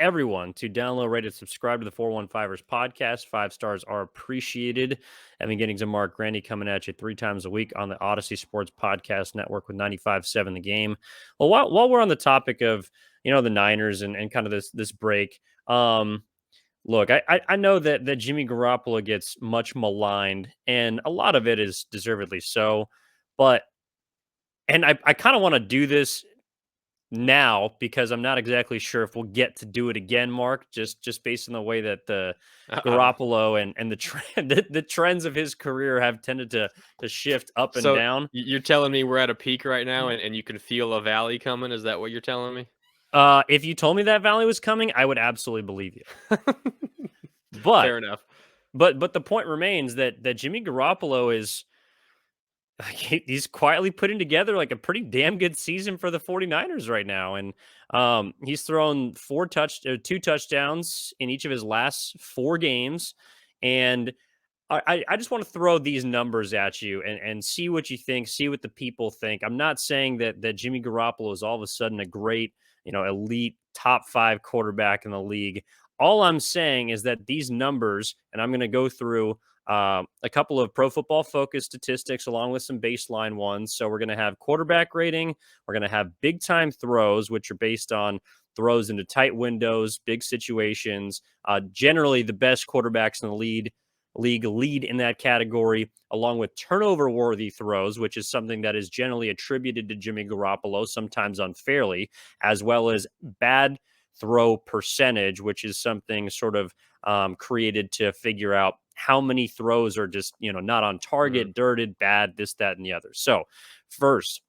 everyone to download, rate, and subscribe to the 415ers podcast. 5 stars are appreciated. Evan Giddings and Marc Grandy coming at you 3 times a week on the Odyssey Sports Podcast Network with 95.7 The Game. Well, while we're on the topic of, the Niners and kind of this break, look, I know that Jimmy Garoppolo gets much maligned, and a lot of it is deservedly so, but I kind of want to do this now because I'm not exactly sure if we'll get to do it again, Mark. Just based on the way that the Uh-oh. Garoppolo and the trend the trends of his career have tended to shift up and So down. you're telling me we're at a peak right now and you can feel a valley coming? Is that what you're telling me? If you told me that Valley was coming, I would absolutely believe you. But Fair enough. but the point remains that Jimmy Garoppolo is he's quietly putting together like a pretty damn good season for the 49ers right now. And he's thrown 2 touchdowns in each of his last 4 games. And I just want to throw these numbers at you and see what you think, see what the people think. I'm not saying that Jimmy Garoppolo is all of a sudden a great, elite top 5 quarterback in the league. All I'm saying is that these numbers, and I'm going to go through a couple of Pro Football Focus statistics along with some baseline ones. So we're going to have quarterback rating. We're going to have big time throws, which are based on throws into tight windows, big situations. Generally, the best quarterbacks in the league lead in that category, along with turnover worthy throws, which is something that is generally attributed to Jimmy Garoppolo, sometimes unfairly, as well as bad throw percentage, which is something sort of created to figure out how many throws are just, not on target, dirted, bad, this, that, and the other. So first,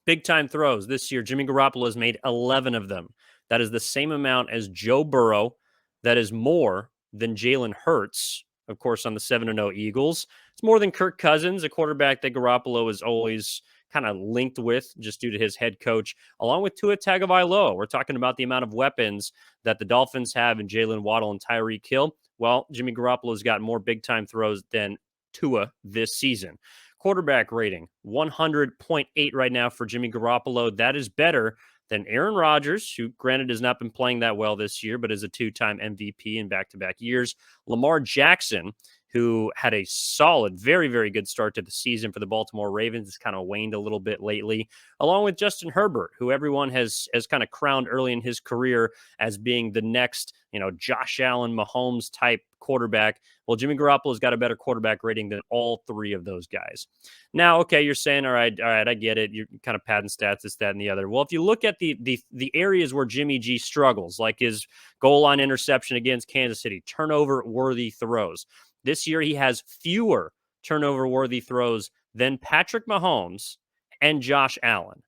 big time throws this year, Jimmy Garoppolo has made 11 of them. That is the same amount as Joe Burrow. That is more than Jalen Hurts, of course, on the 7-0 Eagles. It's more than Kirk Cousins, a quarterback that Garoppolo is always kind of linked with just due to his head coach, along with Tua Tagovailoa. We're talking about the amount of weapons that the Dolphins have in Jalen Waddle and Tyreek Hill. Well, Jimmy Garoppolo's got more big-time throws than Tua this season. Quarterback rating, 100.8 right now for Jimmy Garoppolo. That is better than Aaron Rodgers, who granted has not been playing that well this year, but is a 2-time MVP in back-to-back years. Lamar Jackson, who had a solid, very, very good start to the season for the Baltimore Ravens, has kind of waned a little bit lately, along with Justin Herbert, who everyone has kind of crowned early in his career as being the next, Josh Allen, Mahomes type quarterback. Well, Jimmy Garoppolo's got a better quarterback rating than all 3 of those guys. Now, okay, you're saying, all right, I get it. You're kind of padding stats, this, that, and the other. Well, if you look at the areas where Jimmy G struggles, like his goal line interception against Kansas City, turnover-worthy throws, this year he has fewer turnover-worthy throws than Patrick Mahomes and Josh Allen.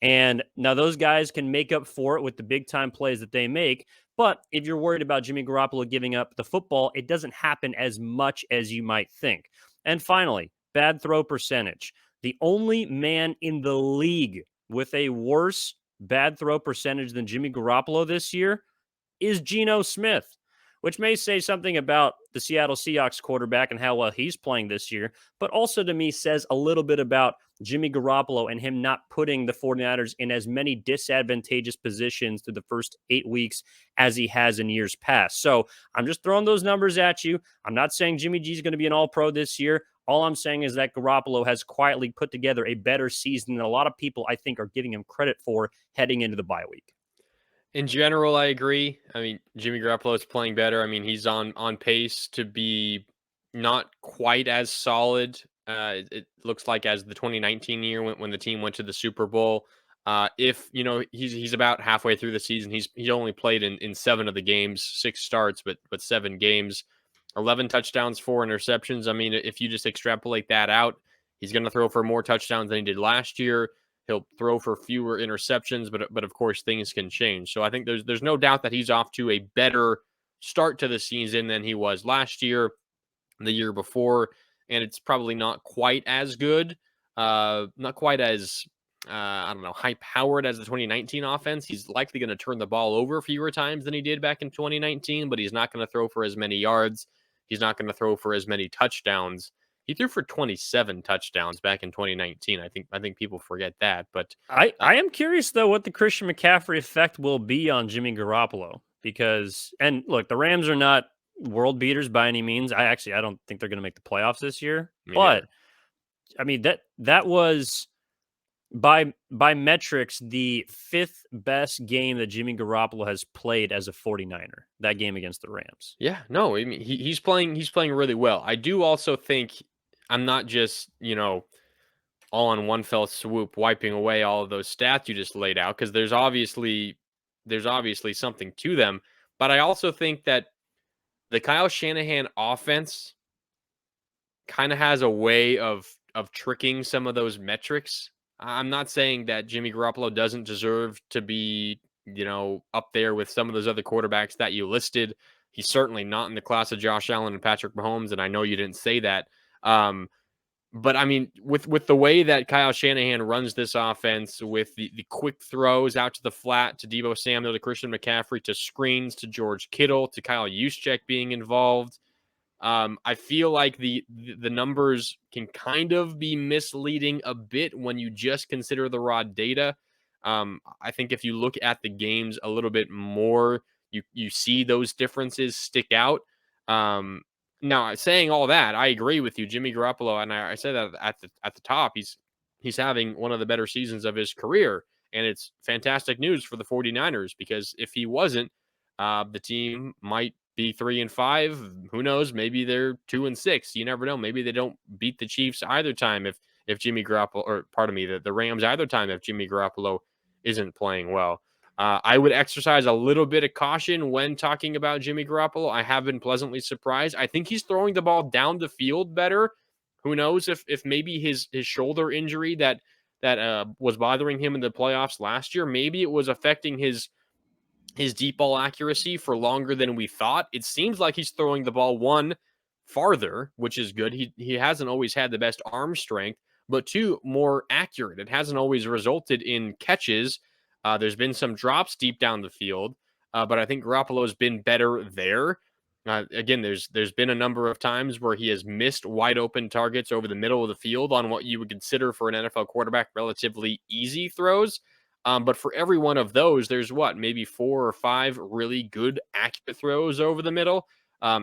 And now those guys can make up for it with the big-time plays that they make. But if you're worried about Jimmy Garoppolo giving up the football, it doesn't happen as much as you might think. And finally, bad throw percentage. The only man in the league with a worse bad throw percentage than Jimmy Garoppolo this year is Geno Smith, which may say something about the Seattle Seahawks quarterback and how well he's playing this year, but also to me says a little bit about Jimmy Garoppolo and him not putting the 49ers in as many disadvantageous positions through the first 8 weeks as he has in years past. So I'm just throwing those numbers at you. I'm not saying Jimmy G is going to be an all-pro this year. All I'm saying is that Garoppolo has quietly put together a better season than a lot of people, I think, are giving him credit for heading into the bye week. In general, I agree. I mean, Jimmy Garoppolo is playing better. I mean, he's on pace to be not quite as solid. It looks like as the 2019 year when the team went to the Super Bowl. If he's about halfway through the season, he's only played in 7 of the games, 6 starts, but 7 games, 11 touchdowns, 4 interceptions. I mean, if you just extrapolate that out, he's going to throw for more touchdowns than he did last year. He'll throw for fewer interceptions, but of course things can change. So I think there's no doubt that he's off to a better start to the season than he was last year, the year before, and it's probably not quite as good, not quite as high powered as the 2019 offense. He's likely going to turn the ball over fewer times than he did back in 2019, but he's not going to throw for as many yards. He's not going to throw for as many touchdowns. He threw for 27 touchdowns back in 2019. I think people forget that. But I am curious, though, what the Christian McCaffrey effect will be on Jimmy Garoppolo, because, and look, the Rams are not world beaters by any means. I don't think they're going to make the playoffs this year. Me But neither. I mean that was by metrics the fifth best game that Jimmy Garoppolo has played as a 49er. That game against the Rams. Yeah, no, I mean he's playing really well. I do also think I'm not just, all on one fell swoop wiping away all of those stats you just laid out because there's obviously something to them, but I also think that the Kyle Shanahan offense kind of has a way of tricking some of those metrics. I'm not saying that Jimmy Garoppolo doesn't deserve to be, up there with some of those other quarterbacks that you listed. He's certainly not in the class of Josh Allen and Patrick Mahomes, and I know you didn't say that. But I mean, with the way that Kyle Shanahan runs this offense, with the quick throws out to the flat, to Deebo Samuel, to Christian McCaffrey, to screens, to George Kittle, to Kyle Juszczyk being involved, I feel like the numbers can kind of be misleading a bit when you just consider the raw data. I think if you look at the games a little bit more, you see those differences stick out. Um, Now, saying all that, I agree with you, Jimmy Garoppolo, and I said that at the top. He's having one of the better seasons of his career, and it's fantastic news for the 49ers because if he wasn't, the team might be 3-5. Who knows? Maybe they're 2-6. You never know. Maybe they don't beat the Chiefs either time if Jimmy Garoppolo, or pardon me, the Rams either time if Jimmy Garoppolo isn't playing well. I would exercise a little bit of caution when talking about Jimmy Garoppolo. I have been pleasantly surprised. I think he's throwing the ball down the field better. Who knows if maybe his shoulder injury that was bothering him in the playoffs last year, maybe it was affecting his deep ball accuracy for longer than we thought. It seems like he's throwing the ball one farther, which is good. He hasn't always had the best arm strength, but two, more accurate. It hasn't always resulted in catches. There's been some drops deep down the field, but I think Garoppolo has been better there. Again, there's been a number of times where he has missed wide open targets over the middle of the field on what you would consider for an NFL quarterback relatively easy throws. But for every one of those, there's maybe 4 or 5 really good, accurate throws over the middle.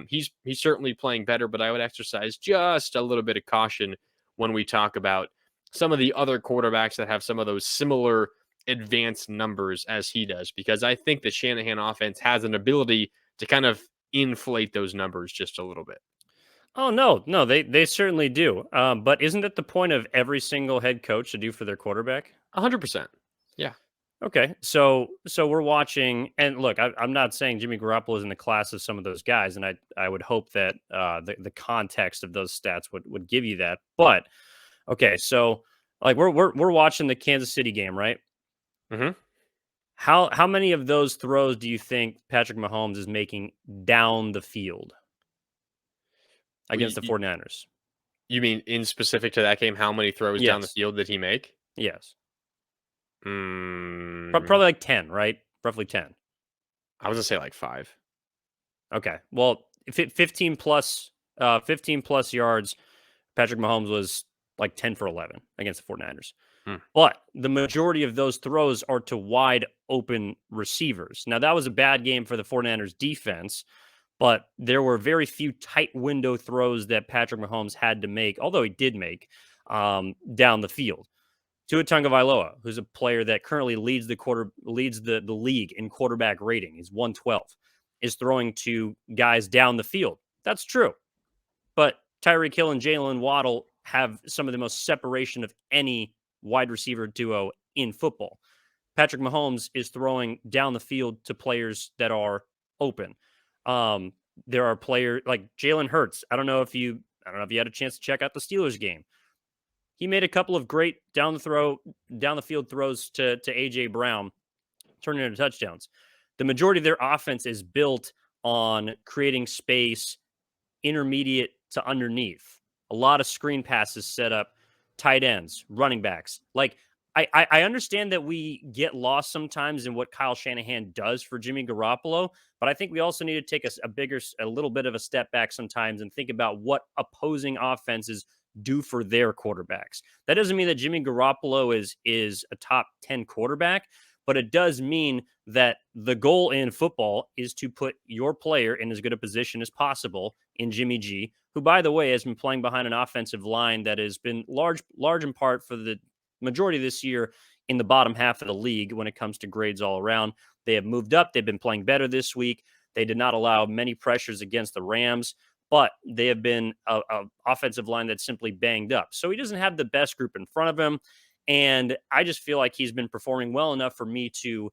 He's certainly playing better, but I would exercise just a little bit of caution when we talk about some of the other quarterbacks that have some of those similar advanced numbers as he does, because I think the Shanahan offense has an ability to kind of inflate those numbers just a little bit. Oh no, they certainly do. But isn't it the point of every single head coach to do for their quarterback? 100%. Yeah. Okay, so we're watching, and look, I'm not saying Jimmy Garoppolo is in the class of some of those guys, and I would hope that the context of those stats would give you that. But okay, so like we're watching the Kansas City game, right? hmm How many of those throws do you think Patrick Mahomes is making down the field against You, the 49ers? you mean in specific to that game, how many throws down the Yes, field did he make? yes, Mm, probably like 10, right? Roughly 10. I was gonna say like 5. Okay, well, if 15 plus yards, Patrick Mahomes was like 10 for 11 against the 49ers. Hmm. But the majority of those throws are to wide open receivers. Now, that was a bad game for the 49ers defense, but there were very few tight window throws that Patrick Mahomes had to make, although he did make down the field. Tua Tagovailoa, who's a player that currently leads the league in quarterback rating. He's 112, is throwing to guys down the field. That's true. But Tyreek Hill and Jalen Waddle have some of the most separation of any wide receiver duo in football. Patrick Mahomes is throwing down the field to players that are open. Um, there are players like Jalen Hurts. I don't know if you had a chance to check out the Steelers game. He made a couple of great down the field throws to AJ Brown, turning into touchdowns. The majority of their offense is built on creating space intermediate to underneath. A lot of screen passes set up, tight ends, running backs. Like I understand that we get lost sometimes in what Kyle Shanahan does for Jimmy Garoppolo, but I think we also need to take a little bit of a step back sometimes and think about what opposing offenses do for their quarterbacks. That doesn't mean that Jimmy Garoppolo is a top 10 quarterback, but it does mean that the goal in football is to put your player in as good a position as possible in Jimmy G, who, by the way, has been playing behind an offensive line that has been large in part for the majority of this year in the bottom half of the league when it comes to grades all around. They have moved up. They've been playing better this week. They did not allow many pressures against the Rams, but they have been a offensive line that's simply banged up. So he doesn't have the best group in front of him. And I just feel like he's been performing well enough for me to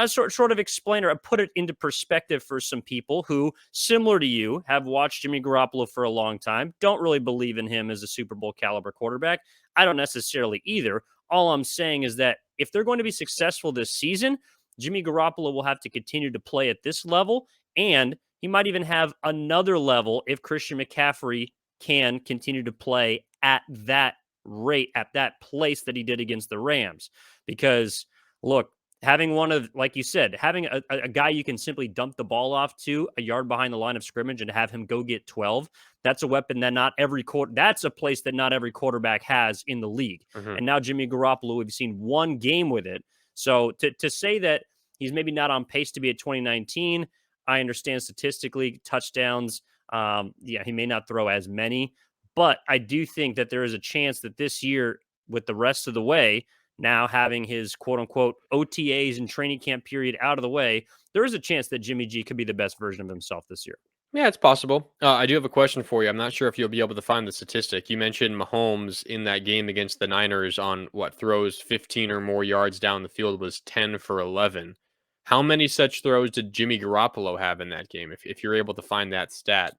sort of explain or put it into perspective for some people who, similar to you, have watched Jimmy Garoppolo for a long time, don't really believe in him as a Super Bowl caliber quarterback. I don't necessarily either. All I'm saying is that if they're going to be successful this season, Jimmy Garoppolo will have to continue to play at this level, and he might even have another level if Christian McCaffrey can continue to play at that rate, at that place that he did against the Rams. Because, look, having one of, like you said, having a guy you can simply dump the ball off to a yard behind the line of scrimmage and have him go get 12, that's a weapon that not every that's a place that not every quarterback has in the league. Mhm. And now Jimmy Garoppolo, we've seen one game with it. So to say that he's maybe not on pace to be at 2019, I understand statistically touchdowns. Yeah, he may not throw as many, but I do think that there is a chance that this year, with the rest of the way, now having his quote unquote OTAs and training camp period out of the way, there is a chance that Jimmy G could be the best version of himself this year. Yeah, it's possible. I do have a question for you. I'm not sure if you'll be able to find the statistic. You mentioned Mahomes in that game against the Niners on what throws 15 or more yards down the field was 10 for 11. How many such throws did Jimmy Garoppolo have in that game? If you're able to find that stat,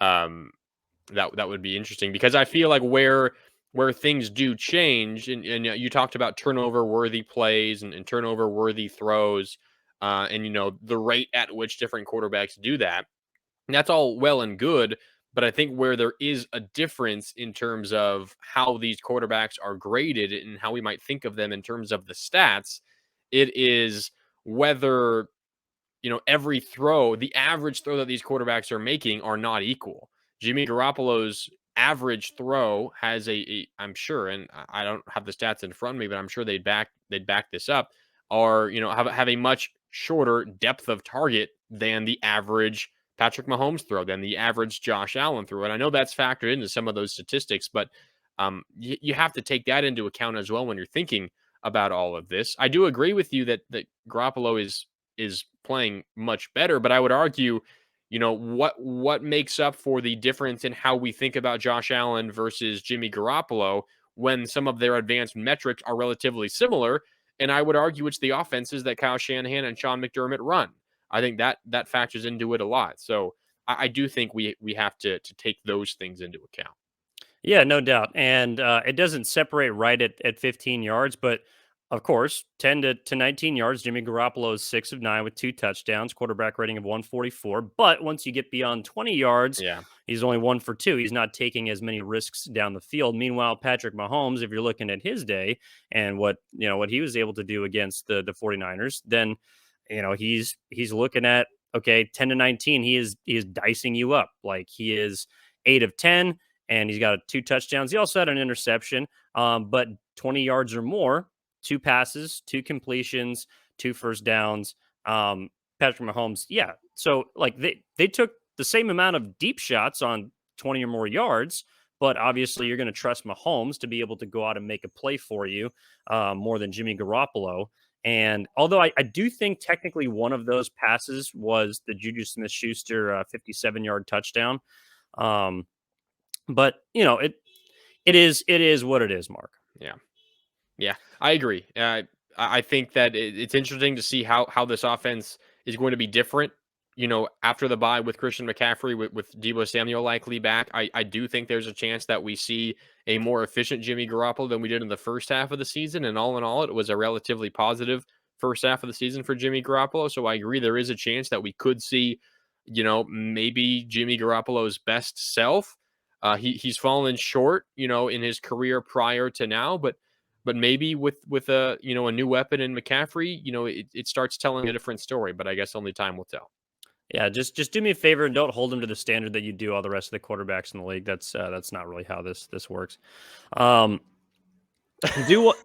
um, that would be interesting because I feel like where things do change, and you talked about turnover worthy plays and turnover worthy throws, and the rate at which different quarterbacks do that. And that's all well and good, but I think where there is a difference in terms of how these quarterbacks are graded and how we might think of them in terms of the stats, it is whether every throw, the average throw that these quarterbacks are making are not equal. Jimmy Garoppolo's average throw has I'm sure, and I don't have the stats in front of me, but I'm sure they'd back this up, or have a much shorter depth of target than the average Patrick Mahomes throw, than the average Josh Allen throw. And I know that's factored into some of those statistics, but you have to take that into account as well when you're thinking about all of this. I do agree with you that Garoppolo is playing much better, but I would argue, what makes up for the difference in how we think about Josh Allen versus Jimmy Garoppolo when some of their advanced metrics are relatively similar. And I would argue it's the offenses that Kyle Shanahan and Sean McDermott run. I think that factors into it a lot. So I do think we have to take those things into account. Yeah, no doubt. And it doesn't separate right at 15 yards, but of course, 10 to 19 yards. Jimmy Garoppolo is 6 of 9 with 2 touchdowns, quarterback rating of 144. But once you get beyond 20 yards, Yeah. he's only 1 for 2. He's not taking as many risks down the field. Meanwhile, Patrick Mahomes, if you're looking at his day and what he was able to do against the 49ers, then he's looking at, okay, 10 to 19, he is dicing you up. Like, he is 8 of 10, and he's got 2 touchdowns. He also had an interception, but 20 yards or more, 2 passes, 2 completions, 2 first downs. Patrick Mahomes, yeah. So, like, they took the same amount of deep shots on 20 or more yards, but obviously you're going to trust Mahomes to be able to go out and make a play for you more than Jimmy Garoppolo. And although I do think technically one of those passes was the Juju Smith-Schuster 57-yard touchdown. Um, but it is what it is, Mark. Yeah. Yeah, I agree. I think that it's interesting to see how this offense is going to be different. After the bye with Christian McCaffrey, with Debo Samuel likely back, I do think there's a chance that we see a more efficient Jimmy Garoppolo than we did in the first half of the season. And all in all, it was a relatively positive first half of the season for Jimmy Garoppolo. So I agree there is a chance that we could see, maybe Jimmy Garoppolo's best self. He's fallen short, in his career prior to now, but maybe with a new weapon in McCaffrey, it starts telling a different story. But I guess only time will tell. Yeah, just do me a favor and don't hold him to the standard that you do all the rest of the quarterbacks in the league. That's not really how this works. Um, do what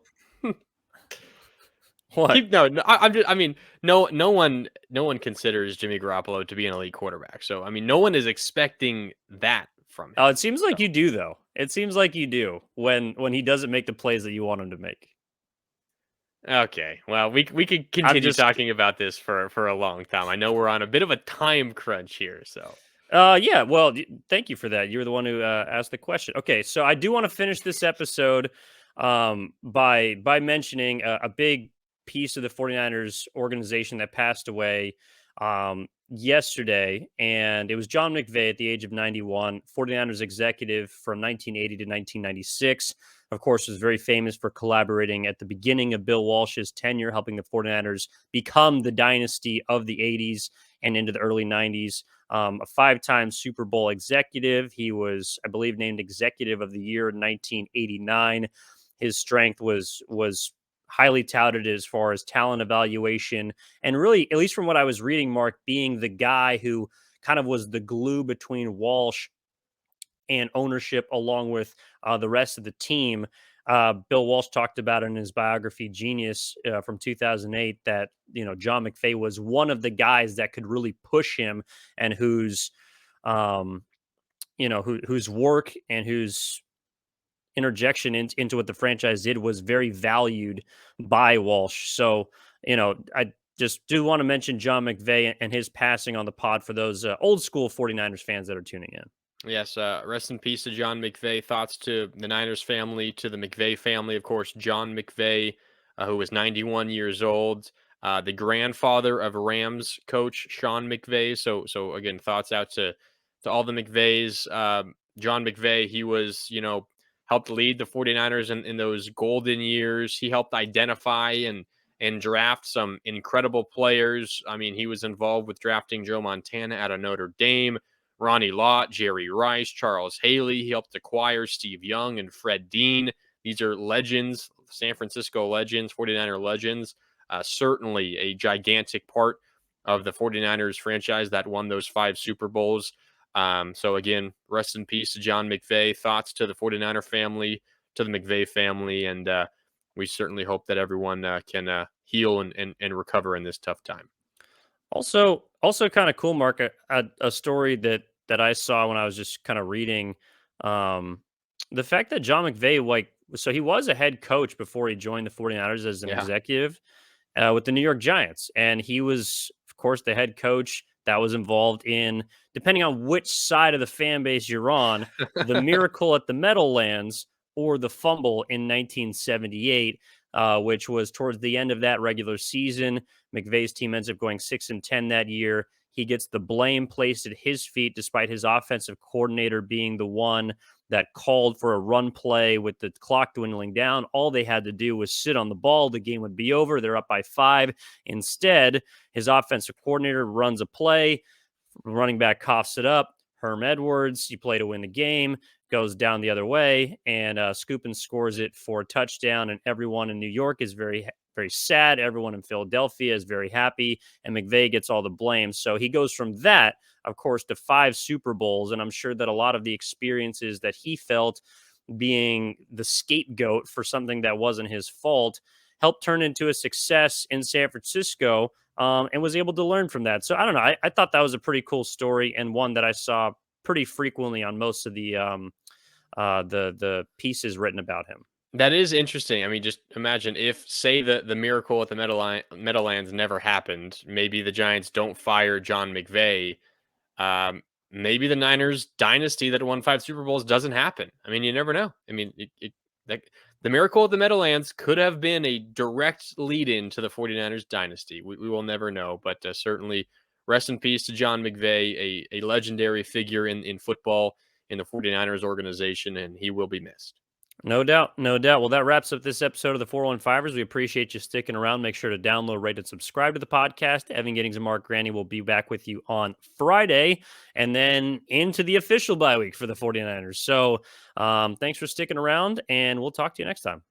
What? Keep no, I'm just, I mean, no one considers Jimmy Garoppolo to be an elite quarterback. So I mean, no one is expecting that from Oh, him. it seems like So you do though. It seems like you do when he doesn't make the plays that you want him to make. okay, well, we could I'm continue just talking about this for a long time. I know we're on a bit of a time crunch here, so Yeah, well, thank you for that. You're the one who asked the question. Okay, so I do want to finish this episode by mentioning a big piece of the 49ers organization that passed away yesterday, and it was John McVay at the age of 91, 49ers executive from 1980 to 1996. Of course, was very famous for collaborating at the beginning of Bill Walsh's tenure, helping the 49ers become the dynasty of the 80s and into the early 90s. A five-time Super Bowl executive. He was, I believe, named Executive of the Year in 1989. His strength was highly touted as far as talent evaluation, and really, at least from what I was reading, Mark, being the guy who kind of was the glue between Walsh and ownership, along with the rest of the team. Bill Walsh talked about in his biography, Genius, from 2008, that John McVay was one of the guys that could really push him, and um, whose work and whose interjection into what the franchise did was very valued by Walsh. So, I just do want to mention John McVay and his passing on the pod for those old school 49ers fans that are tuning in. yes, rest in peace to John McVay. Thoughts to the Niners family, to the McVay family, of course. John McVay, who was 91 years old, the grandfather of Rams coach Sean McVay. So again, thoughts out to all the McVays. John McVay, he was, helped lead the 49ers in those golden years. He helped identify and draft some incredible players. I mean, he was involved with drafting Joe Montana out of Notre Dame, Ronnie Lott, Jerry Rice, Charles Haley. He helped acquire Steve Young and Fred Dean. These are legends, San Francisco legends, 49er legends. Certainly a gigantic part of the 49ers franchise that won those 5 Super Bowls. So, again, rest in peace to John McVay. Thoughts to the 49er family, to the McVay family. And we certainly hope that everyone can heal and recover in this tough time. Also kind of cool, Mark. A story that I saw when I was just kind of reading, um, the fact that John McVay, so he was a head coach before he joined the 49ers as an Yeah. executive with the New York Giants, and he was, of course, the head coach that was involved in, depending on which side of the fan base you're on, the miracle at the Meadowlands or the fumble in 1978. Which was towards the end of that regular season. McVay's team ends up going 6-10 that year. He gets the blame placed at his feet, despite his offensive coordinator being the one that called for a run play with the clock dwindling down. All they had to do was sit on the ball. The game would be over. They're up by 5. Instead, his offensive coordinator runs a play. Running back coughs it up. Herm Edwards, you play to win the game, goes down the other way, and Scoopin scores it for a touchdown. And everyone in New York is very, very sad. Everyone in Philadelphia is very happy, and McVay gets all the blame. So he goes from that, of course, to 5 Super Bowls. And I'm sure that a lot of the experiences that he felt being the scapegoat for something that wasn't his fault helped turn into a success in San Francisco, and was able to learn from that. So I don't know. I thought that was a pretty cool story, and one that I saw pretty frequently on most of the pieces written about him. That is interesting. I mean, just imagine if, say, the miracle at the Meadowlands never happened. Maybe the Giants don't fire John McVay. Maybe the Niners dynasty that won 5 Super Bowls doesn't happen. I mean, you never know. I mean, that, the miracle at the Meadowlands could have been a direct lead in to the 49ers dynasty. We will never know, but certainly rest in peace to John McVay, a legendary figure in football in the 49ers organization, and he will be missed. No doubt, no doubt. Well, that wraps up this episode of the 415ers. We appreciate you sticking around. Make sure to download, rate, and subscribe to the podcast. Evan Giddings and Mark Granny will be back with you on Friday, and then into the official bye week for the 49ers. So thanks for sticking around, and we'll talk to you next time.